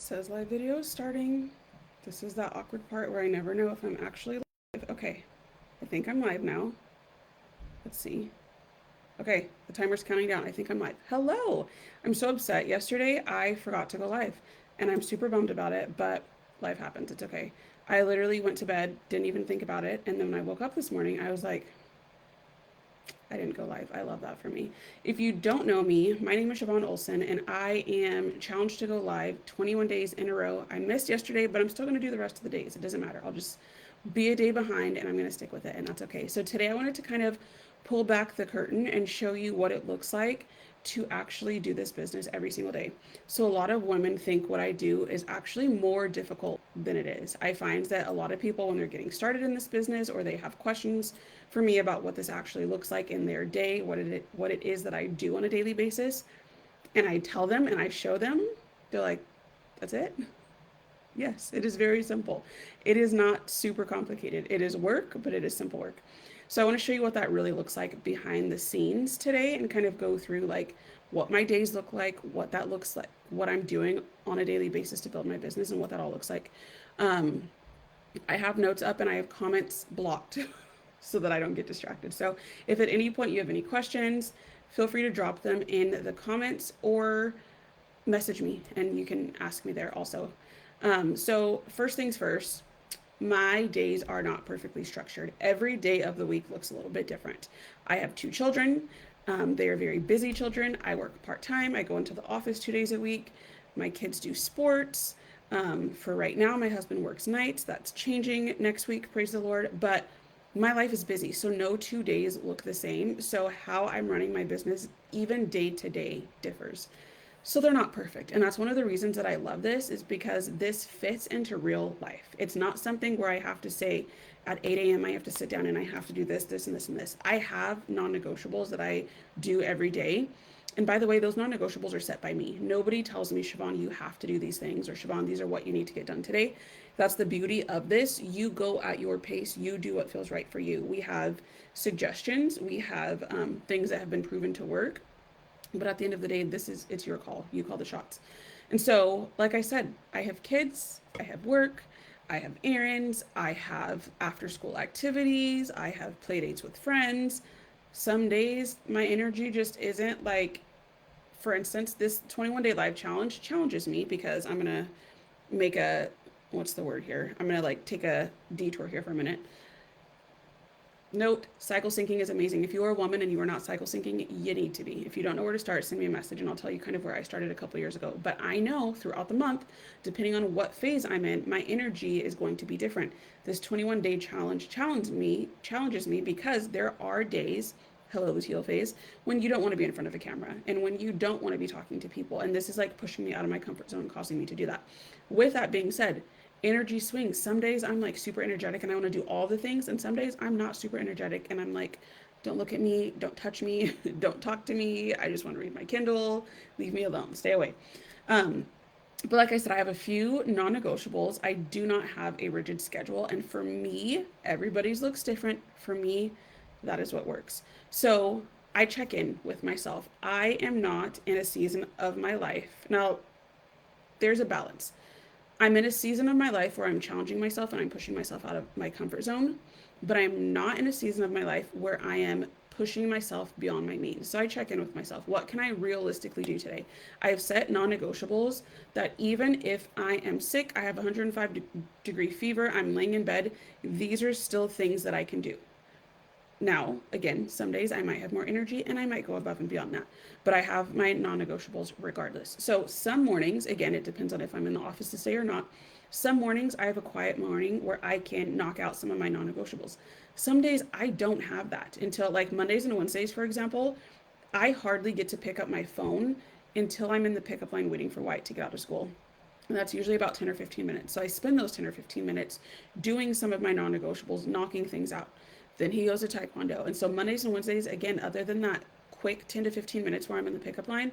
Says live video starting. This is that awkward part where I never know if I'm actually live. Okay, I think I'm live now. Let's see. Okay, the timer's counting down. I think I'm live. Hello! I'm so upset. Yesterday I forgot to go live and I'm super bummed about it, but life happens. It's okay. I literally went to bed, didn't even think about it, and then when I woke up this morning, I was like, I didn't go live. I love that for me. If you don't know me, my name is Siobhan Olson, and I am challenged to go live 21 days in a row. I missed yesterday, but I'm still going to do the rest of the days. It doesn't matter. I'll just be a day behind, and I'm going to stick with it, and that's okay. So today I wanted to kind of pull back the curtain and show you what it looks like to actually do this business every single day. So a lot of women think what I do is actually more difficult than it is. I find that a lot of people, when they're getting started in this business or they have questions for me about what this actually looks like in their day, what it is that I do on a daily basis, and I tell them and I show them, they're like, that's it? Yes, it is very simple. It is not super complicated. It is work, but it is simple work. So I want to show you what that really looks like behind the scenes today and kind of go through like what my days look like, what that looks like, what I'm doing on a daily basis to build my business and what that all looks like. Um, I have notes up and I have comments blocked so that I don't get distracted. So if at any point you have any questions, feel free to drop them in the comments or message me and you can ask me there also. So first things first, my days are not perfectly structured. Every day of the week looks a little bit different. I have two children. They are very busy children. I work part-time. I go into the office 2 days a week. My kids do sports. For right now, my husband works nights. That's changing next week, praise the Lord. But my life is busy, so no 2 days look the same. So how I'm running my business, even day to day, differs. So they're not perfect. And that's one of the reasons that I love this is because this fits into real life. It's not something where I have to say at 8 a.m. I have to sit down and I have to do this, this, and this, and this. I have non-negotiables that I do every day. And by the way, those non-negotiables are set by me. Nobody tells me, Siobhan, you have to do these things, or Siobhan, these are what you need to get done today. That's the beauty of this. You go at your pace. You do what feels right for you. We have suggestions. We have things that have been proven to work. But at the end of the day, it's your call. You call the shots. And so, like I said, I have kids, I have work, I have errands, I have after school activities, I have play dates with friends. Some days my energy just isn't like, for instance, this 21-day live challenge challenges me because I'm going to make a, what's the word here? I'm going to like take a detour here for a minute. Note, cycle syncing is amazing. If you are a woman and you are not cycle syncing, you need to be. If you don't know where to start, send me a message and I'll tell you kind of where I started a couple years ago. But I know throughout the month, depending on what phase I'm in, my energy is going to be different. This 21-day challenge challenges me because there are days, hello, the teal phase, when you don't want to be in front of a camera and when you don't want to be talking to people. And this is like pushing me out of my comfort zone, causing me to do that. With that being said, energy swings. Some days I'm like super energetic and I want to do all the things, and some days I'm not super energetic and I'm like, don't look at me, don't touch me, don't talk to me. I just want to read my Kindle, leave me alone, stay away. Um, but like I said, I have a few non-negotiables. I do not have a rigid schedule, and for me, everybody's looks different. For me, that is what works. So I check in with myself. I am not in a season of my life. Now, there's a balance. I'm in a season of my life where I'm challenging myself and I'm pushing myself out of my comfort zone, but I'm not in a season of my life where I am pushing myself beyond my means. So I check in with myself. What can I realistically do today? I have set non-negotiables that even if I am sick, I have 105-degree fever, I'm laying in bed, these are still things that I can do. Now, again, some days I might have more energy and I might go above and beyond that, but I have my non-negotiables regardless. So some mornings, again, it depends on if I'm in the office to stay or not. Some mornings I have a quiet morning where I can knock out some of my non-negotiables. Some days I don't have that until like Mondays and Wednesdays, for example, I hardly get to pick up my phone until I'm in the pickup line waiting for Wyatt to get out of school. And that's usually about 10 or 15 minutes. So I spend those 10 or 15 minutes doing some of my non-negotiables, knocking things out. Then he goes to Taekwondo. And so Mondays and Wednesdays, again, other than that quick 10 to 15 minutes where I'm in the pickup line,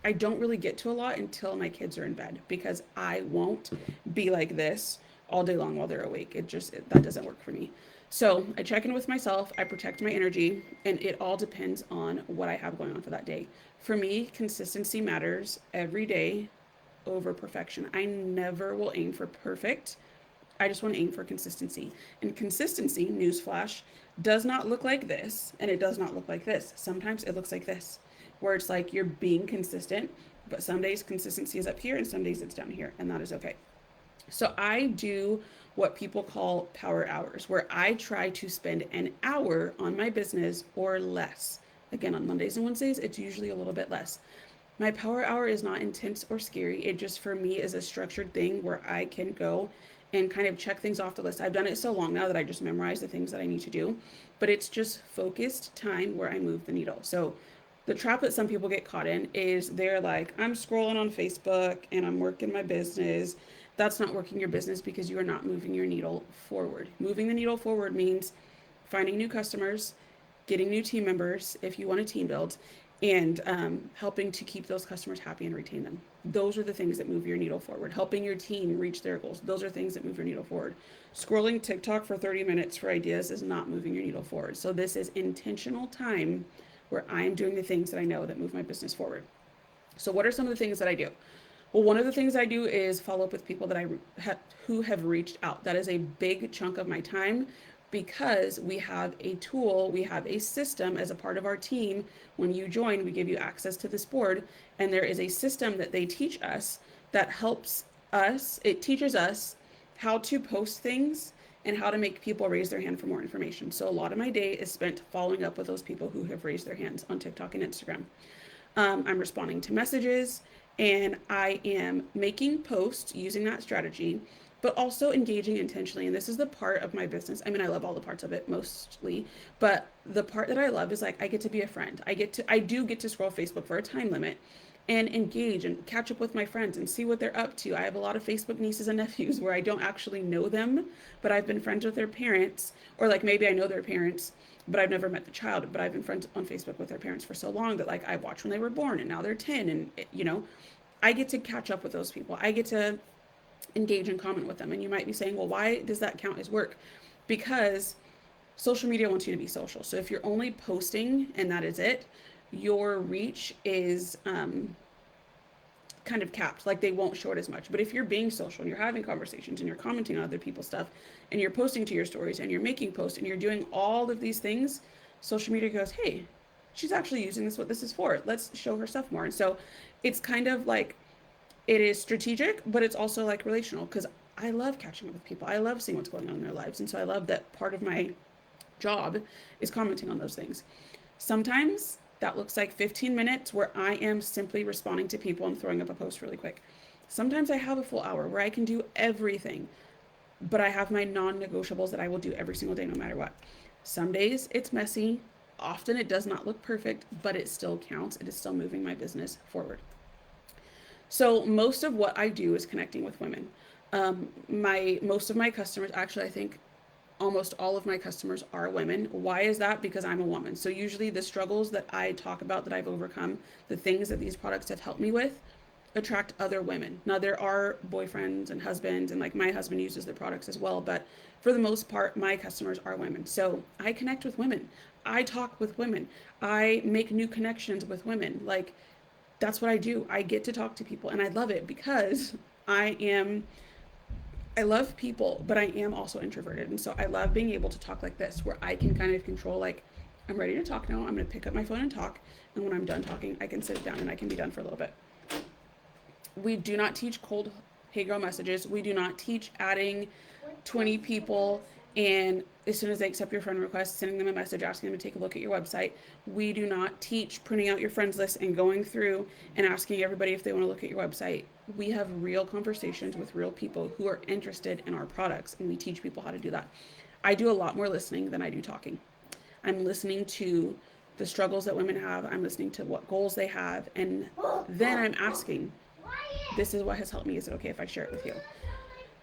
I don't really get to a lot until my kids are in bed because I won't be like this all day long while they're awake. That doesn't work for me. So I check in with myself, I protect my energy, and it all depends on what I have going on for that day. For me, consistency matters every day. over perfection. I never will aim for perfect. I just want to aim for consistency. And consistency, newsflash, does not look like this and it does not look like this. Sometimes it looks like this, where it's like you're being consistent, but some days consistency is up here and some days it's down here, and that is okay. So I do what people call power hours, where I try to spend an hour on my business or less. Again, on Mondays and Wednesdays, it's usually a little bit less. My power hour is not intense or scary. It just for me is a structured thing where I can go and kind of check things off the list. I've done it so long now that I just memorize the things that I need to do, but it's just focused time where I move the needle. So the trap that some people get caught in is they're like, I'm scrolling on Facebook and I'm working my business. That's not working your business because you are not moving your needle forward. Moving the needle forward means finding new customers, getting new team members if you want a team build, and helping to keep those customers happy and retain them. Those are the things that move your needle forward. Helping your team reach their goals. Those are things that move your needle forward. Scrolling TikTok for 30 minutes for ideas is not moving your needle forward. So this is intentional time where I'm doing the things that I know that move my business forward. So what are some of the things that I do? Well, one of the things I do is follow up with people that who have reached out. That is a big chunk of my time because we have a tool, we have a system as a part of our team. When you join, we give you access to this board, and there is a system that they teach us that helps us. It teaches us how to post things and how to make people raise their hand for more information. So a lot of my day is spent following up with those people who have raised their hands on TikTok and Instagram. I'm responding to messages and I am making posts using that strategy, but also engaging intentionally. And this is the part of my business. I mean, I love all the parts of it mostly, but the part that I love is like, I get to be a friend. I do get to scroll Facebook for a time limit and engage and catch up with my friends and see what they're up to. I have a lot of Facebook nieces and nephews where I don't actually know them, but I've been friends with their parents, or like maybe I know their parents, but I've never met the child, but I've been friends on Facebook with their parents for so long that like I watched when they were born and now they're 10 and I get to catch up with those people. I get to engage and comment with them. And you might be saying, well, why does that count as work? Because social media wants you to be social. So if you're only posting and that is it, your reach is kind of capped. Like they won't show it as much. But if you're being social and you're having conversations and you're commenting on other people's stuff and you're posting to your stories and you're making posts and you're doing all of these things, social media goes, hey, she's actually using this, what this is for. Let's show her stuff more. And so it's kind of like, it is strategic, but it's also like relational because I love catching up with people. I love seeing what's going on in their lives. And so I love that part of my job is commenting on those things. Sometimes that looks like 15 minutes where I am simply responding to people and throwing up a post really quick. Sometimes I have a full hour where I can do everything, but I have my non-negotiables that I will do every single day no matter what. Some days it's messy. Often it does not look perfect, but it still counts. It is still moving my business forward. So most of what I do is connecting with women. Most of my customers, actually, I think almost all of my customers are women. Why is that? Because I'm a woman. So usually the struggles that I talk about that I've overcome, the things that these products have helped me with, attract other women. Now there are boyfriends and husbands, and like my husband uses the products as well, but for the most part, my customers are women. So I connect with women. I talk with women. I make new connections with women. Like that's what I do. I get to talk to people and I love it because I love people, but I am also introverted. And so I love being able to talk like this, where I can kind of control, like, I'm ready to talk now. I'm going to pick up my phone and talk. And when I'm done talking, I can sit down and I can be done for a little bit. We do not teach cold hey girl messages. We do not teach adding 20 people and as soon as they accept your friend request, sending them a message asking them to take a look at your website. We do not teach printing out your friends list and going through and asking everybody if they want to look at your website. We have real conversations with real people who are interested in our products, and we teach people how to do that. I do a lot more listening than I do talking. I'm listening to the struggles that women have. I'm listening to what goals they have, and then I'm asking, this is what has helped me. Is it okay if I share it with you?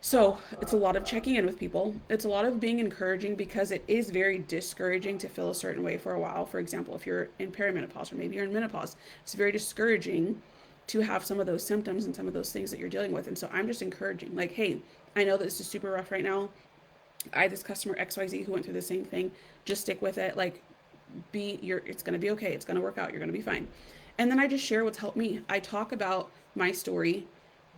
So it's a lot of checking in with people. It's a lot of being encouraging because it is very discouraging to feel a certain way for a while. For example, if you're in perimenopause or maybe you're in menopause, it's very discouraging to have some of those symptoms and some of those things that you're dealing with. And so I'm just encouraging, like, hey, I know that this is super rough right now. I had this customer XYZ who went through the same thing. Just stick with it. Like, it's going to be okay. It's going to work out. You're going to be fine. And then I just share what's helped me. I talk about my story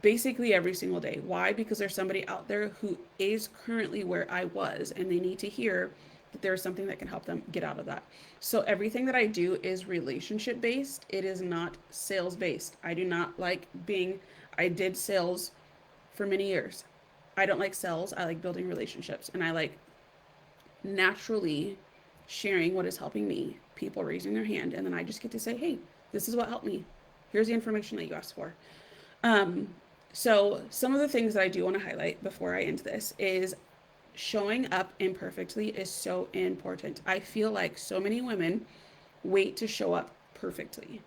basically every single day. Why? Because there's somebody out there who is currently where I was, and they need to hear that there's something that can help them get out of that. So everything that I do is relationship based. It is not sales based. I do not like being, I did sales for many years. I don't like sales. I like building relationships, and I like naturally sharing what is helping me, people raising their hand, and then I just get to say, hey, this is what helped me. Here's the information that you asked for. Um, so some of the things that I do want to highlight before I end this is showing up imperfectly is so important. I feel like so many women wait to show up perfectly.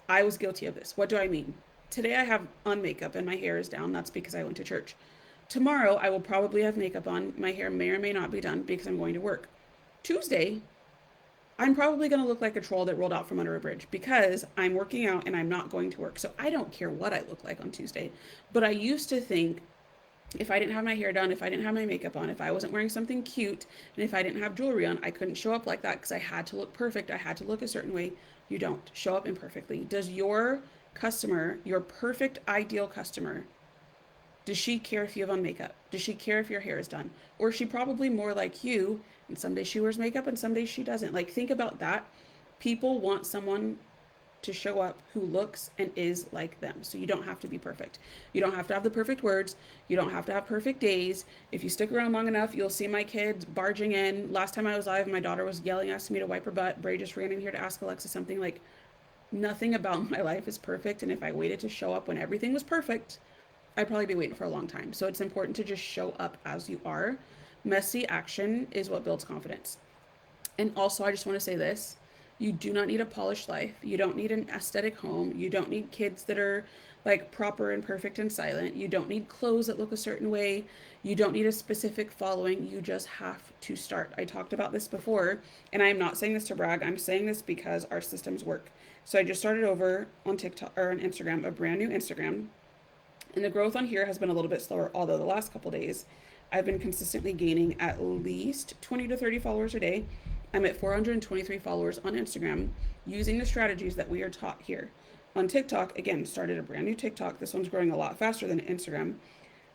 I was guilty of this. What do I mean? Today I have on makeup and my hair is down. That's because I went to church. Tomorrow I will probably have makeup on. My hair may or may not be done because I'm going to work. Tuesday, I'm probably going to look like a troll that rolled out from under a bridge because I'm working out and I'm not going to work. So I don't care what I look like on Tuesday. But I used to think if I didn't have my hair done, if I didn't have my makeup on, if I wasn't wearing something cute, and if I didn't have jewelry on, I couldn't show up like that because I had to look perfect. I had to look a certain way. You don't. Show up imperfectly. Does your customer, your perfect ideal customer, does she care if you have on makeup? Does she care if your hair is done? Or is she probably more like you, and some days she wears makeup and some days she doesn't? Like, think about that. People want someone to show up who looks and is like them. So you don't have to be perfect. You don't have to have the perfect words. You don't have to have perfect days. If you stick around long enough, you'll see my kids barging in. Last time I was live, my daughter was yelling, asking me to wipe her butt. Bray just ran in here to ask Alexa something. Like, nothing about my life is perfect. And if I waited to show up when everything was perfect, I'd probably be waiting for a long time. So it's important to just show up as you are. Messy action is what builds confidence. And also, I just want to say this. You do not need a polished life. You don't need an aesthetic home. You don't need kids that are like proper and perfect and silent. You don't need clothes that look a certain way. You don't need a specific following. You just have to start. I talked about this before, and I am not saying this to brag. I'm saying this because our systems work. So I just started over on TikTok or on Instagram, a brand new Instagram. And the growth on here has been a little bit slower, although the last couple days I've been consistently gaining at least 20 to 30 followers a day. I'm at 423 followers on Instagram using the strategies that we are taught here. On TikTok, again, started a brand new TikTok. This one's growing a lot faster than Instagram.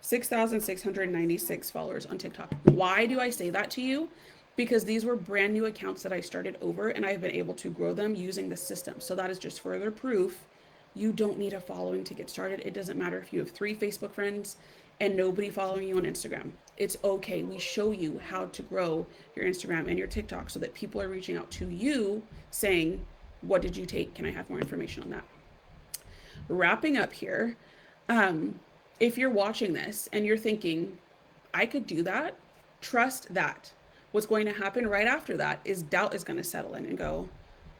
6,696 followers on TikTok. Why do I say that to you? Because these were brand new accounts that I started over and I've been able to grow them using the system. So that is just further proof you don't need a following to get started. It doesn't matter if you have 3 Facebook friends and nobody following you on Instagram. It's okay. We show you how to grow your Instagram and your TikTok so that people are reaching out to you saying, what did you take? Can I have more information on that? Wrapping up here, if you're watching this and you're thinking, I could do that, trust that. What's going to happen right after that is doubt is going to settle in and go,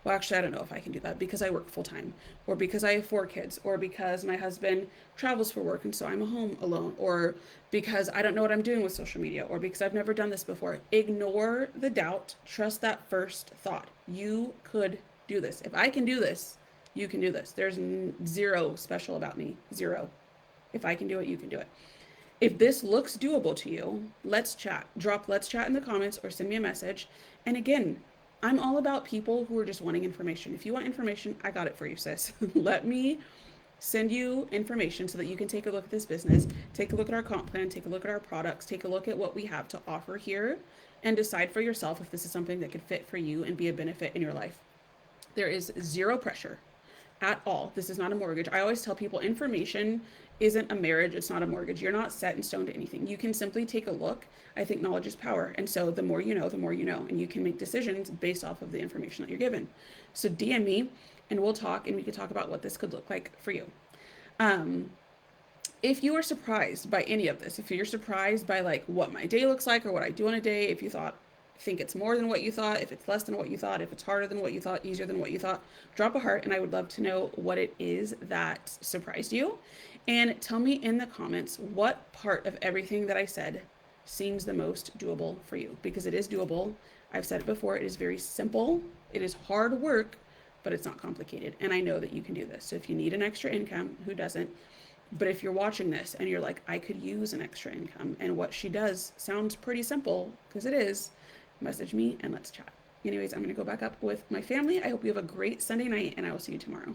well, actually, I don't know if I can do that because I work full time, or because I have 4 kids, or because my husband travels for work and so I'm home alone, or because I don't know what I'm doing with social media, or because I've never done this before. Ignore the doubt. Trust that first thought. You could do this. If I can do this, you can do this. There's zero special about me. Zero. If I can do it, you can do it. If this looks doable to you, let's chat. Drop let's chat in the comments or send me a message. And again, I'm all about people who are just wanting information. If you want information, I got it for you, sis. Let me send you information so that you can take a look at this business, take a look at our comp plan, take a look at our products, take a look at what we have to offer here, and decide for yourself if this is something that could fit for you and be a benefit in your life. There is zero pressure at all. This is not a mortgage. I always tell people information isn't a marriage. It's not a mortgage. You're not set in stone to anything. You can simply take a look. I think knowledge is power. And so the more you know, the more you know. And you can make decisions based off of the information that you're given. So DM me and we'll talk and we can talk about what this could look like for you. If you are surprised by any of this, if you're surprised by like what my day looks like or what I do in a day, if you think it's more than what you thought, if it's less than what you thought, if it's harder than what you thought, easier than what you thought, drop a heart and I would love to know what it is that surprised you. And tell me in the comments what part of everything that I said seems the most doable for you, because it is doable. I've said it before, it is very simple. It is hard work, but it's not complicated. And I know that you can do this. So if you need an extra income, who doesn't? But if you're watching this and you're like, I could use an extra income, and what she does sounds pretty simple, because it is, message me and let's chat. Anyways, I'm going to go back up with my family. I hope you have a great Sunday night and I will see you tomorrow.